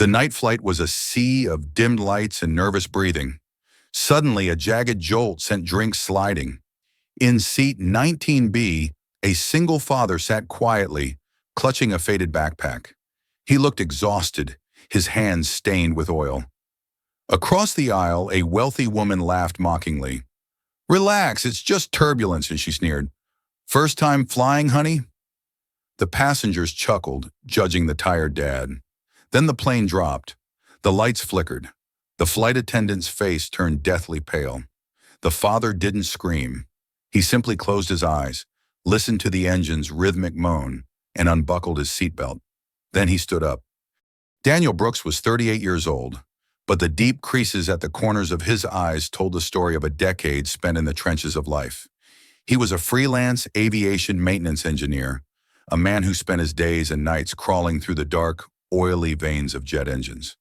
The night flight was a sea of dimmed lights and nervous breathing. Suddenly, a jagged jolt sent drinks sliding. In seat 19B, a single father sat quietly, clutching a faded backpack. He looked exhausted, his hands stained with oil. Across the aisle, a wealthy woman laughed mockingly. "Relax, it's just turbulence," and she sneered. "First time flying, honey?" The passengers chuckled, judging the tired dad. Then the plane dropped. The lights flickered. The flight attendant's face turned deathly pale. The father didn't scream. He simply closed his eyes, listened to the engine's rhythmic moan, and unbuckled his seatbelt. Then he stood up. Daniel Brooks was 38 years old, but the deep creases at the corners of his eyes told the story of a decade spent in the trenches of life. He was a freelance aviation maintenance engineer, a man who spent his days and nights crawling through the dark, oily veins of jet engines.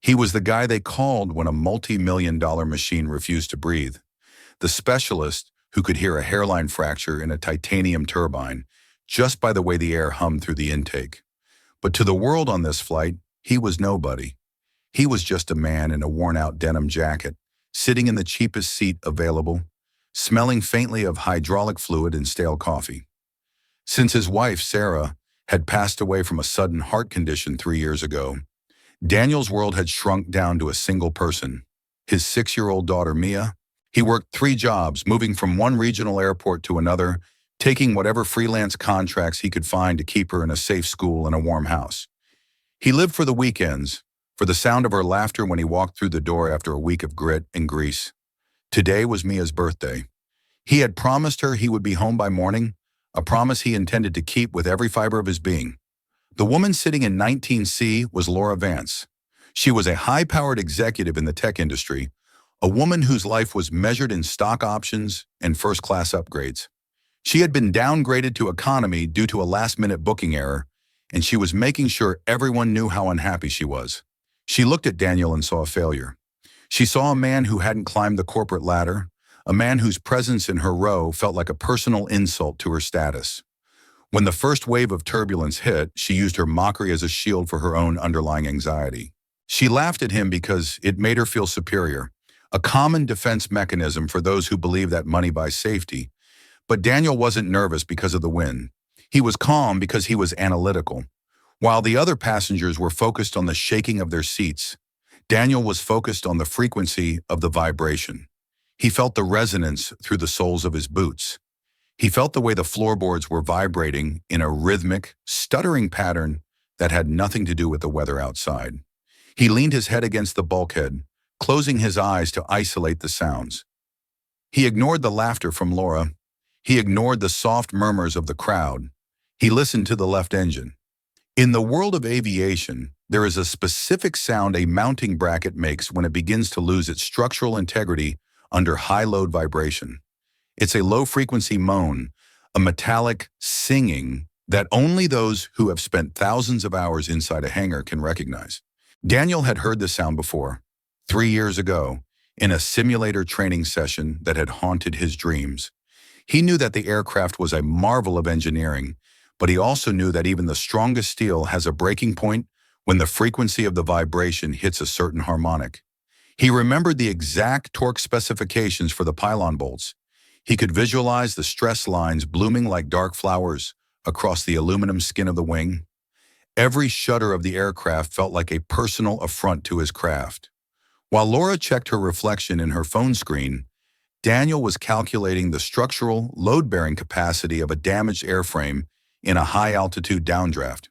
He was the guy they called when a multi-million-dollar machine refused to breathe, the specialist who could hear a hairline fracture in a titanium turbine just by the way the air hummed through the intake. But to the world on this flight, he was nobody. He was just a man in a worn-out denim jacket, sitting in the cheapest seat available, smelling faintly of hydraulic fluid and stale coffee. Since his wife, Sarah, had passed away from a sudden heart condition 3 years ago, Daniel's world had shrunk down to a single person, his 6-year-old daughter, Mia. He worked 3 jobs, moving from one regional airport to another, taking whatever freelance contracts he could find to keep her in a safe school and a warm house. He lived for the weekends, for the sound of her laughter when he walked through the door after a week of grit and grease. Today was Mia's birthday. He had promised her he would be home by morning, a promise he intended to keep with every fiber of his being. The woman sitting in 19C was Laura Vance. She was a high-powered executive in the tech industry, a woman whose life was measured in stock options and first-class upgrades. She had been downgraded to economy due to a last-minute booking error, and she was making sure everyone knew how unhappy she was. She looked at Daniel and saw a failure. She saw a man who hadn't climbed the corporate ladder, a man whose presence in her row felt like a personal insult to her status. When the first wave of turbulence hit, she used her mockery as a shield for her own underlying anxiety. She laughed at him because it made her feel superior, a common defense mechanism for those who believe that money buys safety. But Daniel wasn't nervous because of the wind. He was calm because he was analytical. While the other passengers were focused on the shaking of their seats, Daniel was focused on the frequency of the vibration. He felt the resonance through the soles of his boots. He felt the way the floorboards were vibrating in a rhythmic, stuttering pattern that had nothing to do with the weather outside. He leaned his head against the bulkhead, closing his eyes to isolate the sounds. He ignored the laughter from Laura. He ignored the soft murmurs of the crowd. He listened to the left engine. In the world of aviation, there is a specific sound a mounting bracket makes when it begins to lose its structural integrity under high-load vibration. It's a low-frequency moan, a metallic singing that only those who have spent thousands of hours inside a hangar can recognize. Daniel had heard this sound before, 3 years ago, in a simulator training session that had haunted his dreams. He knew that the aircraft was a marvel of engineering, but he also knew that even the strongest steel has a breaking point when the frequency of the vibration hits a certain harmonic. He remembered the exact torque specifications for the pylon bolts. He could visualize the stress lines blooming like dark flowers across the aluminum skin of the wing. Every shudder of the aircraft felt like a personal affront to his craft. While Laura checked her reflection in her phone screen, Daniel was calculating the structural, load-bearing capacity of a damaged airframe in a high-altitude downdraft.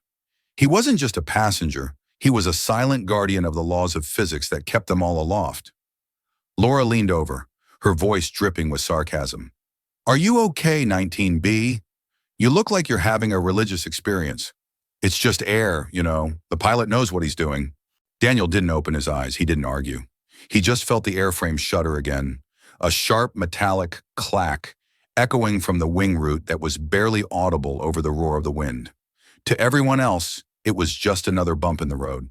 He wasn't just a passenger, he was a silent guardian of the laws of physics that kept them all aloft. Laura leaned over, her voice dripping with sarcasm. "Are you okay, 19B? You look like you're having a religious experience. It's just air, you know. The pilot knows what he's doing." Daniel didn't open his eyes. He didn't argue. He just felt the airframe shudder again, a sharp metallic clack echoing from the wing root that was barely audible over the roar of the wind. To everyone else, it was just another bump in the road.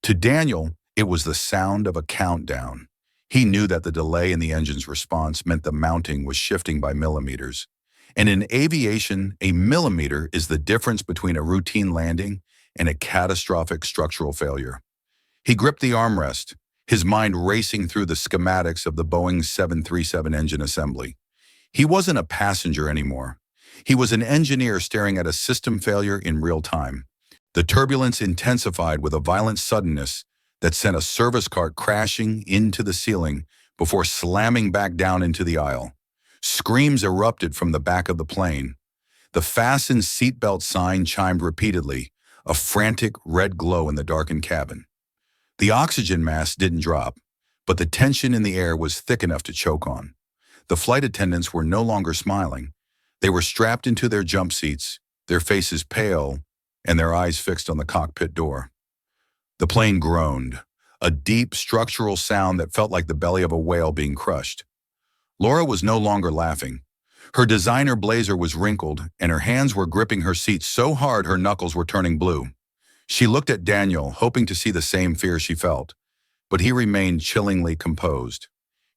To Daniel, it was the sound of a countdown. He knew that the delay in the engine's response meant the mounting was shifting by millimeters. And in aviation, a millimeter is the difference between a routine landing and a catastrophic structural failure. He gripped the armrest, his mind racing through the schematics of the Boeing 737 engine assembly. He wasn't a passenger anymore. He was an engineer staring at a system failure in real time. The turbulence intensified with a violent suddenness that sent a service cart crashing into the ceiling before slamming back down into the aisle. Screams erupted from the back of the plane. The fasten seatbelt sign chimed repeatedly, a frantic red glow in the darkened cabin. The oxygen mask didn't drop, but the tension in the air was thick enough to choke on. The flight attendants were no longer smiling. They were strapped into their jump seats, their faces pale, and their eyes fixed on the cockpit door. The plane groaned, a deep structural sound that felt like the belly of a whale being crushed. Laura was no longer laughing. Her designer blazer was wrinkled, and her hands were gripping her seat so hard her knuckles were turning blue. She looked at Daniel, hoping to see the same fear she felt, but he remained chillingly composed.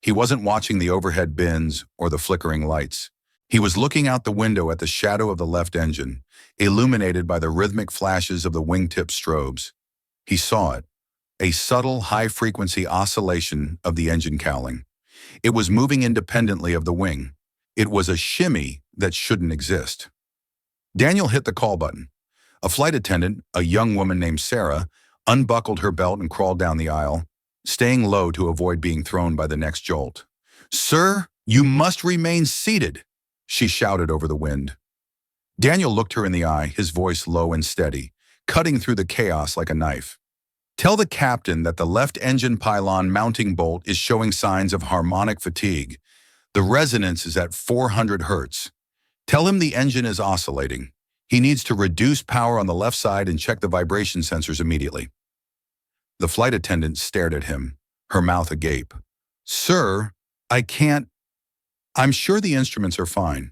He wasn't watching the overhead bins or the flickering lights. He was looking out the window at the shadow of the left engine, illuminated by the rhythmic flashes of the wingtip strobes. He saw it, a subtle, high-frequency oscillation of the engine cowling. It was moving independently of the wing. It was a shimmy that shouldn't exist. Daniel hit the call button. A flight attendant, a young woman named Sarah, unbuckled her belt and crawled down the aisle, staying low to avoid being thrown by the next jolt. "Sir, you must remain seated," she shouted over the wind. Daniel looked her in the eye, his voice low and steady, cutting through the chaos like a knife. "Tell the captain that the left engine pylon mounting bolt is showing signs of harmonic fatigue. The resonance is at 400 hertz. Tell him the engine is oscillating. He needs to reduce power on the left side and check the vibration sensors immediately." The flight attendant stared at him, her mouth agape. "Sir, I can't. I'm sure the instruments are fine.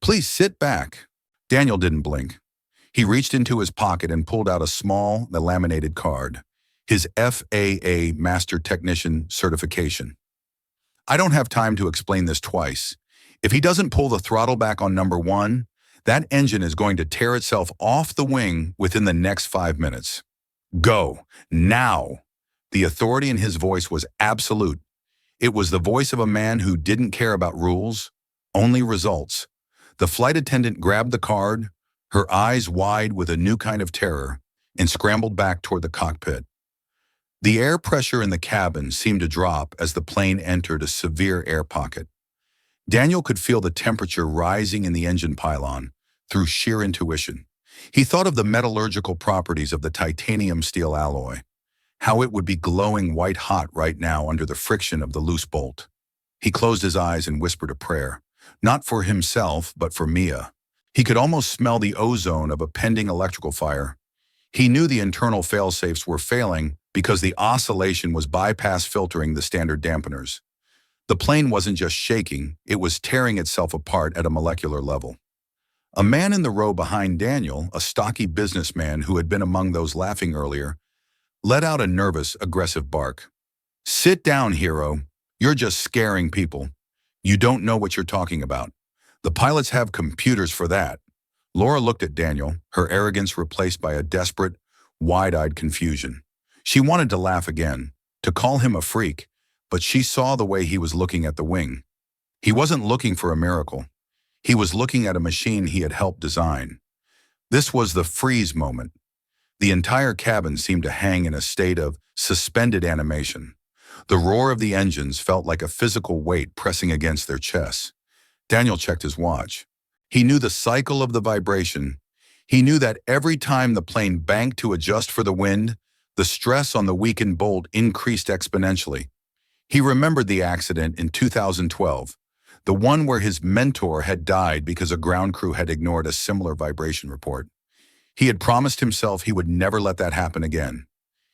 Please sit back." Daniel didn't blink. He reached into his pocket and pulled out a small, laminated card, his FAA Master Technician certification. "I don't have time to explain this twice. If he doesn't pull the throttle back on number 1, that engine is going to tear itself off the wing within the next 5 minutes. Go, now." The authority in his voice was absolute. It was the voice of a man who didn't care about rules, only results. The flight attendant grabbed the card, her eyes wide with a new kind of terror, and scrambled back toward the cockpit. The air pressure in the cabin seemed to drop as the plane entered a severe air pocket. Daniel could feel the temperature rising in the engine pylon through sheer intuition. He thought of the metallurgical properties of the titanium steel alloy, how it would be glowing white hot right now under the friction of the loose bolt. He closed his eyes and whispered a prayer, not for himself, but for Mia. He could almost smell the ozone of a pending electrical fire. He knew the internal fail-safes were failing because the oscillation was bypass filtering the standard dampeners. The plane wasn't just shaking, it was tearing itself apart at a molecular level. A man in the row behind Daniel, a stocky businessman who had been among those laughing earlier, let out a nervous, aggressive bark. "Sit down, hero. You're just scaring people. You don't know what you're talking about. The pilots have computers for that." Laura looked at Daniel, her arrogance replaced by a desperate, wide-eyed confusion. She wanted to laugh again, to call him a freak, but she saw the way he was looking at the wing. He wasn't looking for a miracle. He was looking at a machine he had helped design. This was the freeze moment. The entire cabin seemed to hang in a state of suspended animation. The roar of the engines felt like a physical weight pressing against their chests. Daniel checked his watch. He knew the cycle of the vibration. He knew that every time the plane banked to adjust for the wind, the stress on the weakened bolt increased exponentially. He remembered the accident in 2012, the one where his mentor had died because a ground crew had ignored a similar vibration report. He had promised himself he would never let that happen again.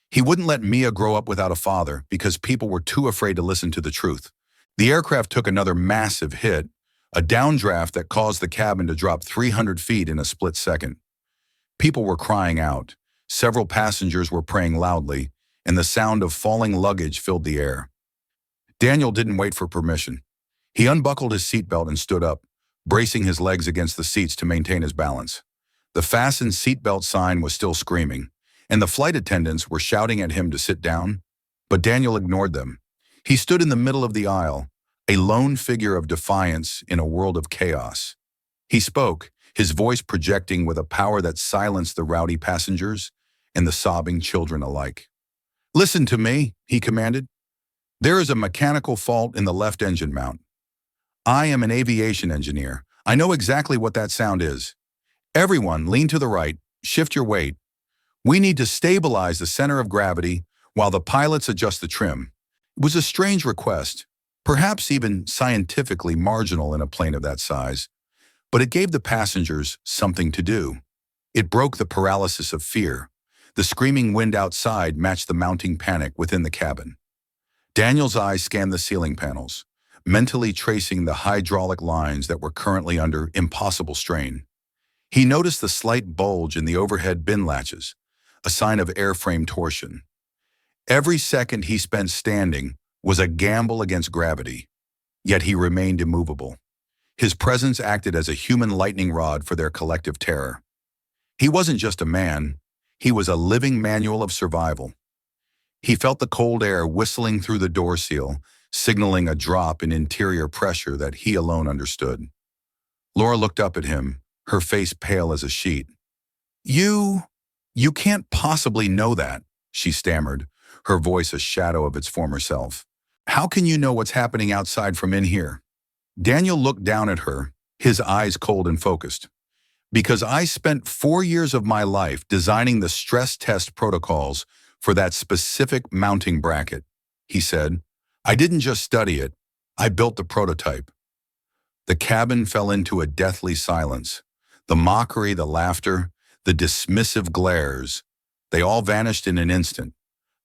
He wouldn't let Mia grow up without a father because people were too afraid to listen to the truth. The aircraft took another massive hit, a downdraft that caused the cabin to drop 300 feet in a split second. People were crying out. Several passengers were praying loudly, and the sound of falling luggage filled the air. Daniel didn't wait for permission. He unbuckled his seatbelt and stood up, bracing his legs against the seats to maintain his balance. The fastened seatbelt sign was still screaming, and the flight attendants were shouting at him to sit down, but Daniel ignored them. He stood in the middle of the aisle, a lone figure of defiance in a world of chaos. He spoke, his voice projecting with a power that silenced the rowdy passengers and the sobbing children alike. "Listen to me," he commanded. "There is a mechanical fault in the left engine mount. I am an aviation engineer. I know exactly what that sound is. Everyone, lean to the right, shift your weight. We need to stabilize the center of gravity while the pilots adjust the trim." It was a strange request, perhaps even scientifically marginal in a plane of that size, but it gave the passengers something to do. It broke the paralysis of fear. The screaming wind outside matched the mounting panic within the cabin. Daniel's eyes scanned the ceiling panels, mentally tracing the hydraulic lines that were currently under impossible strain. He noticed the slight bulge in the overhead bin latches, a sign of airframe torsion. Every second he spent standing was a gamble against gravity, yet he remained immovable. His presence acted as a human lightning rod for their collective terror. He wasn't just a man, he was a living manual of survival. He felt the cold air whistling through the door seal, signaling a drop in interior pressure that he alone understood. Laura looked up at him, her face pale as a sheet. You can't possibly know that," she stammered, her voice a shadow of its former self. "How can you know what's happening outside from in here?" Daniel looked down at her, his eyes cold and focused. "Because I spent 4 years of my life designing the stress test protocols for that specific mounting bracket," he said. "I didn't just study it, I built the prototype." The cabin fell into a deathly silence. The mockery, the laughter, the dismissive glares, they all vanished in an instant.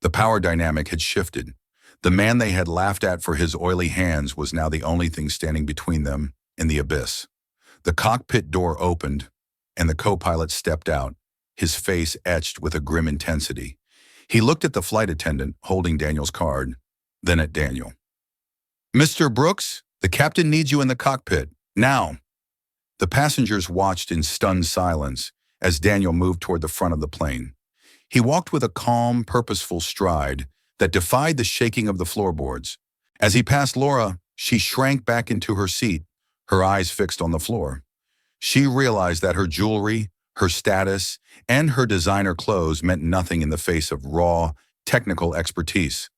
The power dynamic had shifted. The man they had laughed at for his oily hands was now the only thing standing between them and the abyss. The cockpit door opened, and the co-pilot stepped out, his face etched with a grim intensity. He looked at the flight attendant holding Daniel's card, then at Daniel. "Mr. Brooks, the captain needs you in the cockpit, now." The passengers watched in stunned silence as Daniel moved toward the front of the plane. He walked with a calm, purposeful stride that defied the shaking of the floorboards. As he passed Laura, she shrank back into her seat, her eyes fixed on the floor. She realized that her jewelry, her status, and her designer clothes meant nothing in the face of raw, technical expertise.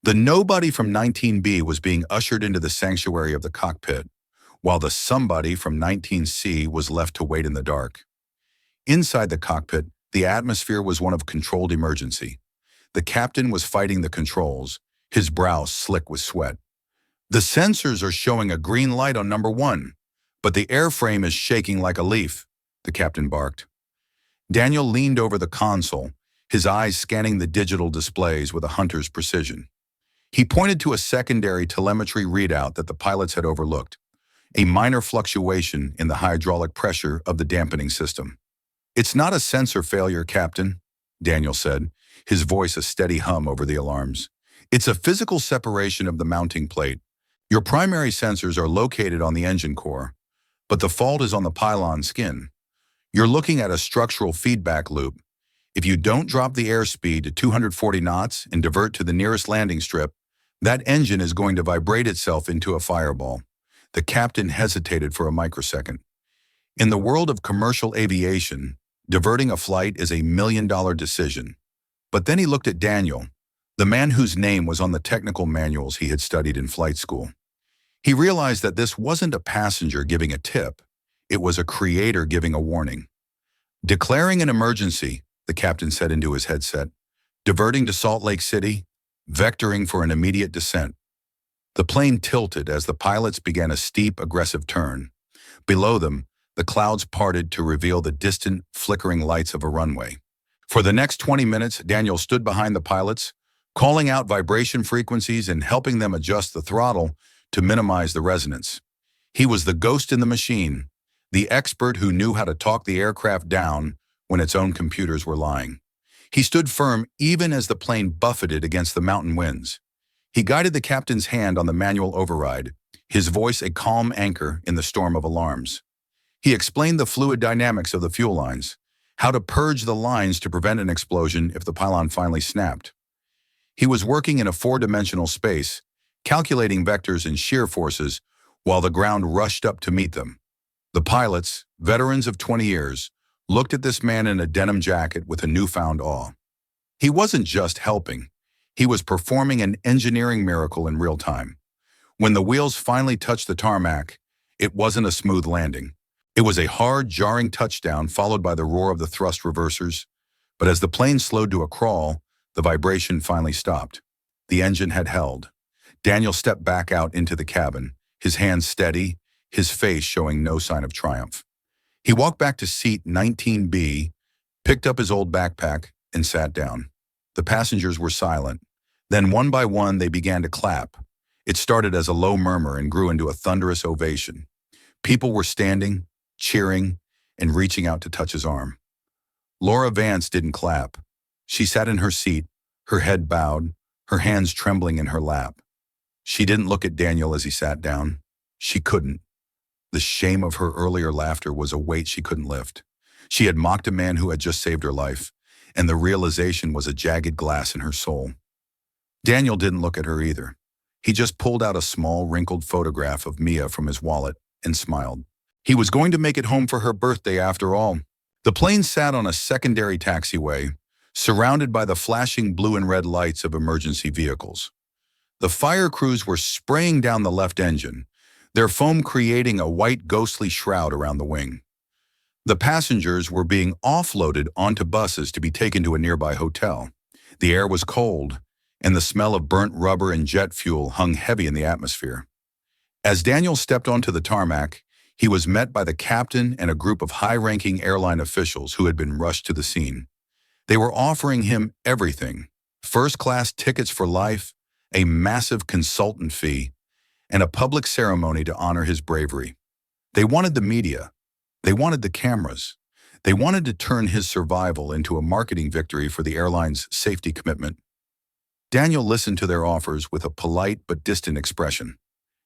The nobody from 19B was being ushered into the sanctuary of the cockpit, while the somebody from 19C was left to wait in the dark. Inside the cockpit, the atmosphere was one of controlled emergency. The captain was fighting the controls, his brow slick with sweat. "The sensors are showing a green light on number 1, but the airframe is shaking like a leaf," the captain barked. Daniel leaned over the console, his eyes scanning the digital displays with a hunter's precision. He pointed to a secondary telemetry readout that the pilots had overlooked, a minor fluctuation in the hydraulic pressure of the dampening system. "It's not a sensor failure, Captain," Daniel said, his voice a steady hum over the alarms. "It's a physical separation of the mounting plate. Your primary sensors are located on the engine core, but the fault is on the pylon skin. You're looking at a structural feedback loop. If you don't drop the airspeed to 240 knots and divert to the nearest landing strip, that engine is going to vibrate itself into a fireball." The captain hesitated for a microsecond. In the world of commercial aviation, diverting a flight is a $1 million decision. But then he looked at Daniel, the man whose name was on the technical manuals he had studied in flight school. He realized that this wasn't a passenger giving a tip, it was a creator giving a warning. "Declaring an emergency," the captain said into his headset, "diverting to Salt Lake City, vectoring for an immediate descent." The plane tilted as the pilots began a steep, aggressive turn. Below them, the clouds parted to reveal the distant, flickering lights of a runway. For the next 20 minutes, Daniel stood behind the pilots, calling out vibration frequencies and helping them adjust the throttle to minimize the resonance. He was the ghost in the machine, the expert who knew how to talk the aircraft down when its own computers were lying. He stood firm even as the plane buffeted against the mountain winds. He guided the captain's hand on the manual override, his voice a calm anchor in the storm of alarms. He explained the fluid dynamics of the fuel lines. how to purge the lines to prevent an explosion if the pylon finally snapped. He was working in a four-dimensional space, calculating vectors and shear forces while the ground rushed up to meet them. The pilots, veterans of 20 years, looked at this man in a denim jacket with a newfound awe. He wasn't just helping. He was performing an engineering miracle in real time. When the wheels finally touched the tarmac, it wasn't a smooth landing. It was a hard, jarring touchdown followed by the roar of the thrust reversers. But as the plane slowed to a crawl, the vibration finally stopped. The engine had held. Daniel stepped back out into the cabin, his hands steady, his face showing no sign of triumph. He walked back to seat 19B, picked up his old backpack, and sat down. The passengers were silent. Then one by one they began to clap. It started as a low murmur and grew into a thunderous ovation. People were standing, cheering, and reaching out to touch his arm. Laura Vance didn't clap. She sat in her seat, her head bowed, her hands trembling in her lap. She didn't look at Daniel as he sat down. She couldn't. The shame of her earlier laughter was a weight she couldn't lift. She had mocked a man who had just saved her life, and the realization was a jagged glass in her soul. Daniel didn't look at her either. He just pulled out a small, wrinkled photograph of Mia from his wallet and smiled. He was going to make it home for her birthday after all. The plane sat on a secondary taxiway, surrounded by the flashing blue and red lights of emergency vehicles. The fire crews were spraying down the left engine, their foam creating a white ghostly shroud around the wing. The passengers were being offloaded onto buses to be taken to a nearby hotel. The air was cold, and the smell of burnt rubber and jet fuel hung heavy in the atmosphere. As Daniel stepped onto the tarmac, he was met by the captain and a group of high-ranking airline officials who had been rushed to the scene. They were offering him everything: first-class tickets for life, a massive consultant fee, and a public ceremony to honor his bravery. They wanted the media. They wanted the cameras. They wanted to turn his survival into a marketing victory for the airline's safety commitment. Daniel listened to their offers with a polite but distant expression.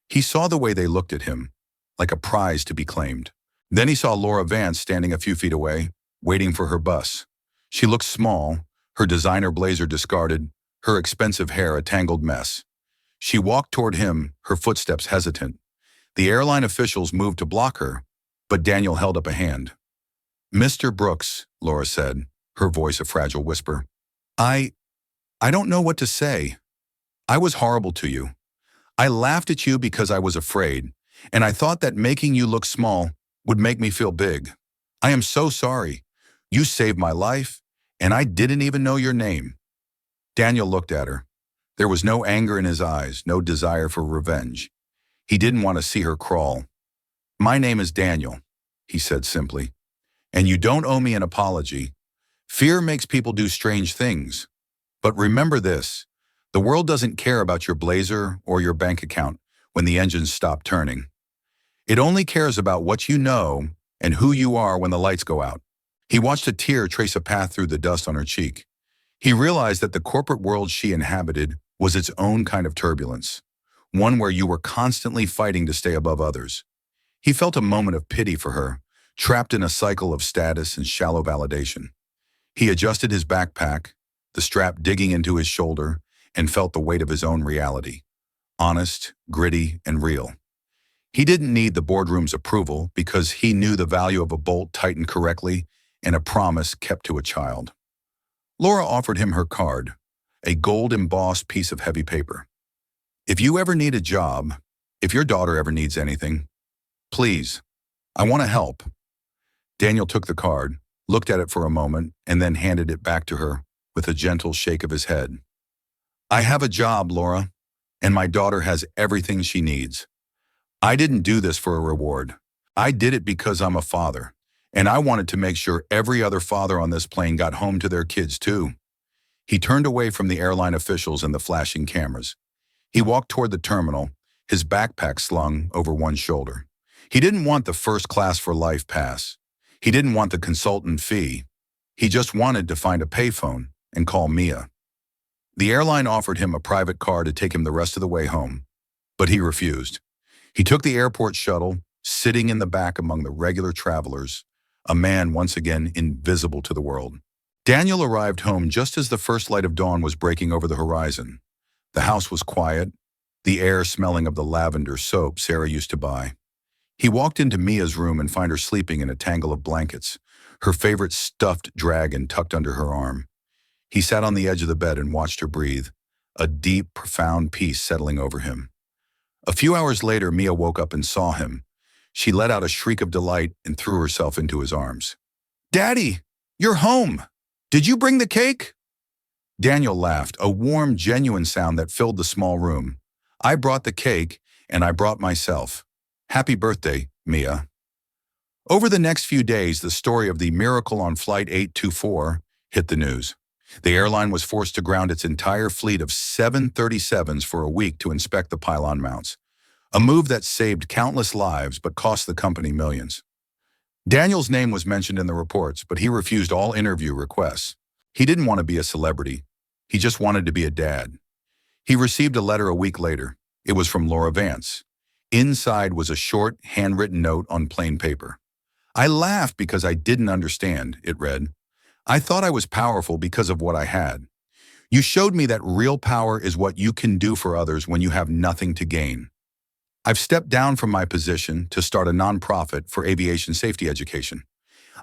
He saw the way they looked at him, like a prize to be claimed. Then he saw Laura Vance standing a few feet away, waiting for her bus. She looked small, her designer blazer discarded, her expensive hair a tangled mess. She walked toward him, her footsteps hesitant. The airline officials moved to block her, but Daniel held up a hand. "Mr. Brooks," Laura said, her voice a fragile whisper. I don't know what to say. I was horrible to you. I laughed at you because I was afraid, and I thought that making you look small would make me feel big. I am so sorry. You saved my life, and I didn't even know your name." Daniel looked at her. There was no anger in his eyes, no desire for revenge. He didn't want to see her crawl. "My name is Daniel," he said simply, "and you don't owe me an apology. Fear makes people do strange things. But remember this, the world doesn't care about your blazer or your bank account when the engines stop turning. It only cares about what you know and who you are when the lights go out." He watched a tear trace a path through the dust on her cheek. He realized that the corporate world she inhabited was its own kind of turbulence, one where you were constantly fighting to stay above others. He felt a moment of pity for her, trapped in a cycle of status and shallow validation. He adjusted his backpack, the strap digging into his shoulder, and felt the weight of his own reality. Honest, gritty, and real. He didn't need the boardroom's approval because he knew the value of a bolt tightened correctly and a promise kept to a child. Laura offered him her card, a gold-embossed piece of heavy paper. "If you ever need a job, if your daughter ever needs anything, please, I want to help." Daniel took the card, looked at it for a moment, and then handed it back to her with a gentle shake of his head. "I have a job, Laura, and my daughter has everything she needs. I didn't do this for a reward. I did it because I'm a father, and I wanted to make sure every other father on this plane got home to their kids too." He turned away from the airline officials and the flashing cameras. He walked toward the terminal, his backpack slung over one shoulder. He didn't want the first class for life pass. He didn't want the consultant fee. He just wanted to find a payphone and call Mia. The airline offered him a private car to take him the rest of the way home, but he refused. He took the airport shuttle, sitting in the back among the regular travelers, a man once again invisible to the world. Daniel arrived home just as the first light of dawn was breaking over the horizon. The house was quiet, the air smelling of the lavender soap Sarah used to buy. He walked into Mia's room and found her sleeping in a tangle of blankets, her favorite stuffed dragon tucked under her arm. He sat on the edge of the bed and watched her breathe, a deep, profound peace settling over him. A few hours later, Mia woke up and saw him. She let out a shriek of delight and threw herself into his arms. "Daddy, you're home! Did you bring the cake?" Daniel laughed, a warm, genuine sound that filled the small room. "I brought the cake, and I brought myself. Happy birthday, Mia." Over the next few days, the story of the miracle on Flight 824 hit the news. The airline was forced to ground its entire fleet of 737s for a week to inspect the pylon mounts, a move that saved countless lives but cost the company millions. Daniel's name was mentioned in the reports, but he refused all interview requests. He didn't want to be a celebrity. He just wanted to be a dad. He received a letter a week later. It was from Laura Vance. Inside was a short, handwritten note on plain paper. "I laughed because I didn't understand," it read. "I thought I was powerful because of what I had. You showed me that real power is what you can do for others when you have nothing to gain. I've stepped down from my position to start a nonprofit for aviation safety education.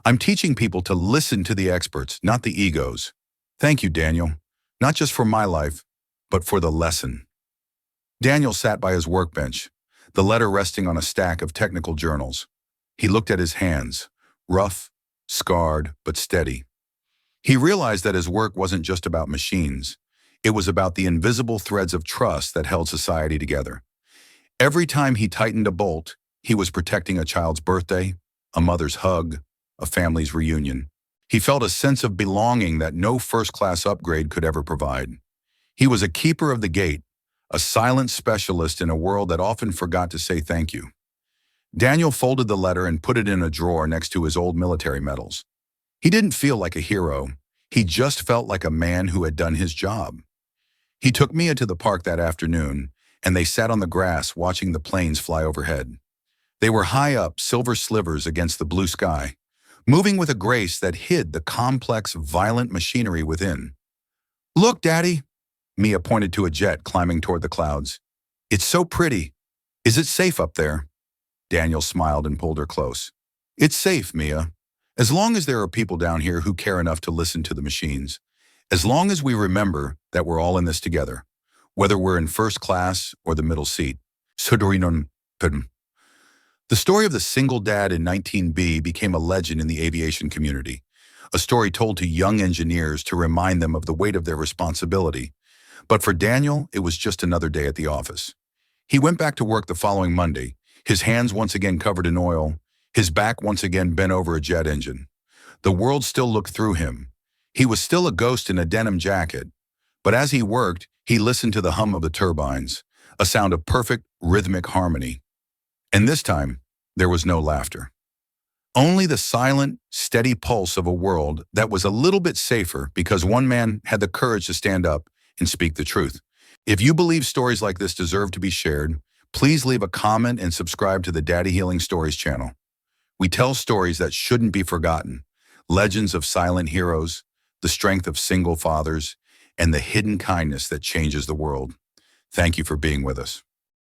I'm teaching people to listen to the experts, not the egos. Thank you, Daniel, not just for my life, but for the lesson." Daniel sat by his workbench, the letter resting on a stack of technical journals. He looked at his hands, rough, scarred, but steady. He realized that his work wasn't just about machines. It was about the invisible threads of trust that held society together. Every time he tightened a bolt, he was protecting a child's birthday, a mother's hug, a family's reunion. He felt a sense of belonging that no first-class upgrade could ever provide. He was a keeper of the gate, a silent specialist in a world that often forgot to say thank you. Daniel folded the letter and put it in a drawer next to his old military medals. He didn't feel like a hero. He just felt like a man who had done his job. He took Mia to the park that afternoon, and they sat on the grass watching the planes fly overhead. They were high up, silver slivers against the blue sky, moving with a grace that hid the complex, violent machinery within. "Look, Daddy," Mia pointed to a jet climbing toward the clouds. "It's so pretty. Is it safe up there?" Daniel smiled and pulled her close. "It's safe, Mia. As long as there are people down here who care enough to listen to the machines. As long as we remember that we're all in this together, whether we're in first class or the middle seat." The story of the single dad in 19B became a legend in the aviation community, a story told to young engineers to remind them of the weight of their responsibility. But for Daniel, it was just another day at the office. He went back to work the following Monday, his hands once again covered in oil, his back once again bent over a jet engine. The world still looked through him. He was still a ghost in a denim jacket. But as he worked, he listened to the hum of the turbines, a sound of perfect, rhythmic harmony. And this time, there was no laughter. Only the silent, steady pulse of a world that was a little bit safer because one man had the courage to stand up and speak the truth. If you believe stories like this deserve to be shared, please leave a comment and subscribe to the Daddy Healing Stories channel. We tell stories that shouldn't be forgotten, legends of silent heroes, the strength of single fathers, and the hidden kindness that changes the world. Thank you for being with us.